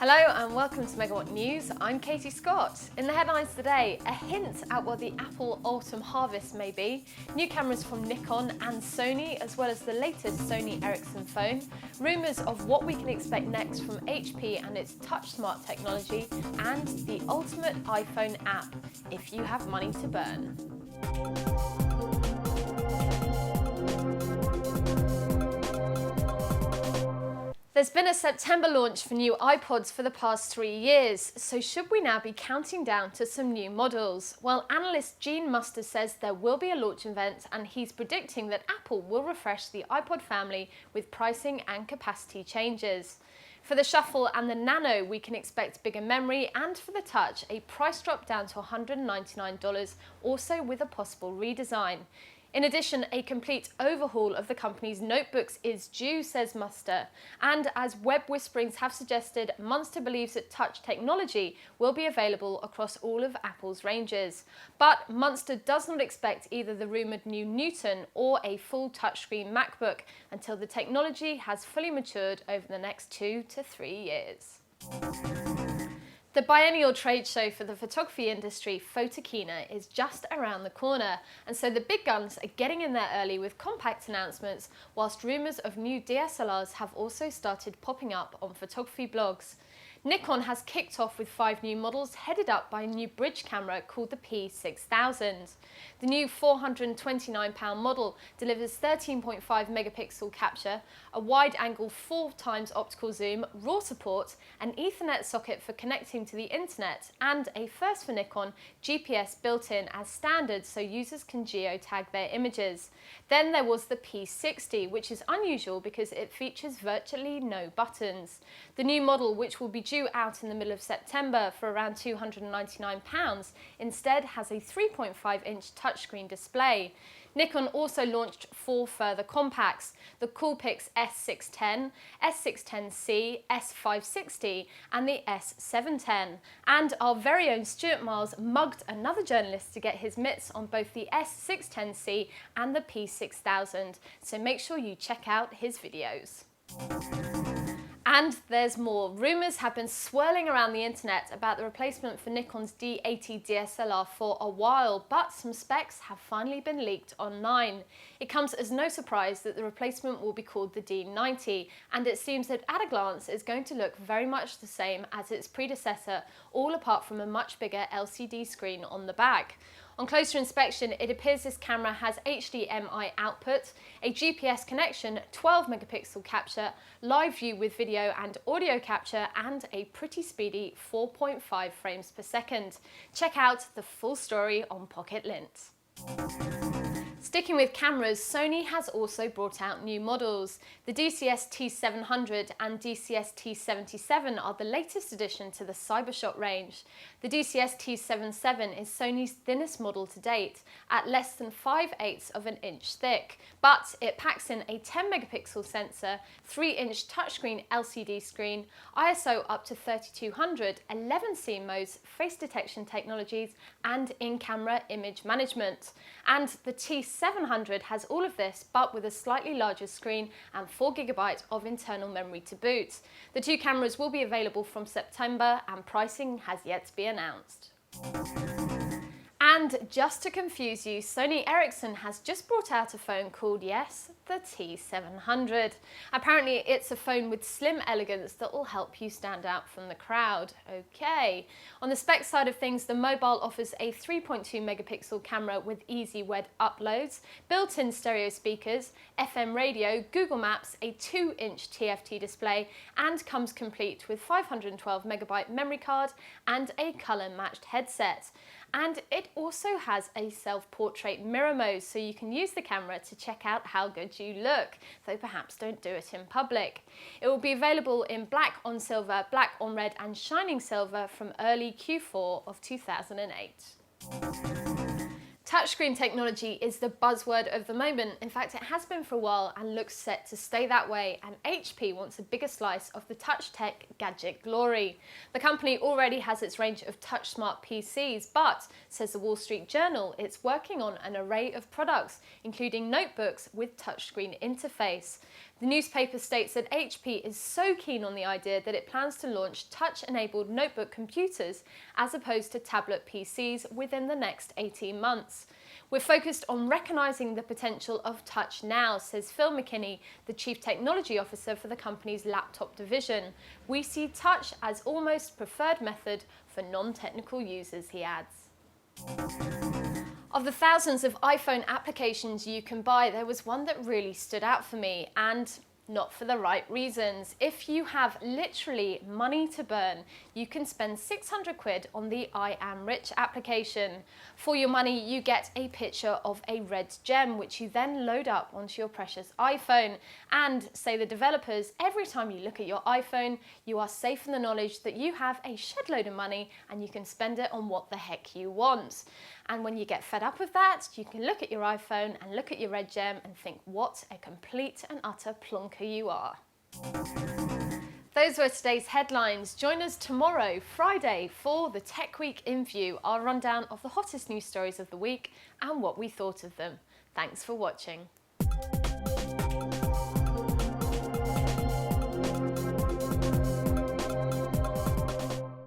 Hello and welcome to Megawhat News. I'm Katie Scott. In the headlines today, a hint at what the Apple autumn harvest may be, new cameras from Nikon and Sony, as well as the latest Sony Ericsson phone, rumours of what we can expect next from HP and its TouchSmart technology, and the ultimate iPhone app, if you have money to burn. There's been a September launch for new iPods for the past 3 years, so should we now be counting down to some new models? Well, analyst Gene Muster says there will be a launch event and he's predicting that Apple will refresh the iPod family with pricing and capacity changes. For the Shuffle and the Nano, we can expect bigger memory, and for the Touch, a price drop down to $199, also with a possible redesign. In addition, a complete overhaul of the company's notebooks is due, says Muster. And as web whisperings have suggested, Muster believes that touch technology will be available across all of Apple's ranges. But Muster does not expect either the rumoured new Newton or a full touchscreen MacBook until the technology has fully matured over the next 2 to 3 years. The biennial trade show for the photography industry, Photokina, is just around the corner, and so the big guns are getting in there early with compact announcements, whilst rumours of new DSLRs have also started popping up on photography blogs. Nikon has kicked off with 5 new models headed up by a new bridge camera called the P6000. The new £429 model delivers 13.5 megapixel capture, a wide-angle 4x optical zoom, RAW support, an Ethernet socket for connecting to the internet, and a first for Nikon, GPS built in as standard so users can geotag their images. Then there was the P60, which is unusual because it features virtually no buttons. The new model, which will be due out in the middle of September for around £299, instead has a 3.5-inch touchscreen display. Nikon also launched 4 further compacts, the Coolpix S610, S610C, S560 and the S710. And our very own Stuart Miles mugged another journalist to get his mitts on both the S610C and the P6000, so make sure you check out his videos. And there's more. Rumours have been swirling around the internet about the replacement for Nikon's D80 DSLR for a while, but some specs have finally been leaked online. It comes as no surprise that the replacement will be called the D90, and it seems that at a glance it's going to look very much the same as its predecessor, all apart from a much bigger LCD screen on the back. On closer inspection, it appears this camera has HDMI output, a GPS connection, 12 megapixel capture, live view with video and audio capture, and a pretty speedy 4.5 frames per second. Check out the full story on Pocket Lint. Sticking with cameras, Sony has also brought out new models. The DSC-T700 and DSC-T77 are the latest addition to the Cybershot range. The DSC-T77 is Sony's thinnest model to date, at less than 5/8 of an inch thick, but it packs in a 10 megapixel sensor, 3-inch touchscreen LCD screen, ISO up to 3200, 11 scene modes, face detection technologies, and in-camera image management. And the T700 has all of this, but with a slightly larger screen and 4GB of internal memory to boot. The 2 cameras will be available from September, and pricing has yet to be announced. And just to confuse you, Sony Ericsson has just brought out a phone called, yes, the T700. Apparently it's a phone with slim elegance that will help you stand out from the crowd. Okay. On the spec side of things, the mobile offers a 3.2 megapixel camera with easy web uploads, built-in stereo speakers, FM radio, Google Maps, a 2-inch TFT display, and comes complete with 512 megabyte memory card and a color-matched headset. And it also has a self-portrait mirror mode, so you can use the camera to check out how good you look, though perhaps don't do it in public. It will be available in black on silver, black on red and shining silver from early Q4 of 2008. Touchscreen technology is the buzzword of the moment. In fact, it has been for a while and looks set to stay that way, and HP wants a bigger slice of the touch tech gadget glory. The company already has its range of TouchSmart PCs, but, says the Wall Street Journal, it's working on an array of products, including notebooks with touchscreen interface. The newspaper states that HP is so keen on the idea that it plans to launch touch-enabled notebook computers as opposed to tablet PCs within the next 18 months. We're focused on recognising the potential of touch now, says Phil McKinney, the Chief Technology Officer for the company's laptop division. We see touch as almost preferred method for non-technical users, he adds. Of the thousands of iPhone applications you can buy, there was one that really stood out for me, and not for the right reasons. If you have literally money to burn, you can spend 600 quid on the I Am Rich application. For your money, you get a picture of a red gem, which you then load up onto your precious iPhone. And, say the developers, every time you look at your iPhone, you are safe in the knowledge that you have a shed load of money and you can spend it on what the heck you want. And when you get fed up with that, you can look at your iPhone and look at your red gem and think, what a complete and utter plonker you are. Those were today's headlines. Join us tomorrow, Friday, for the Tech Week in View, our rundown of the hottest news stories of the week and what we thought of them. Thanks for watching.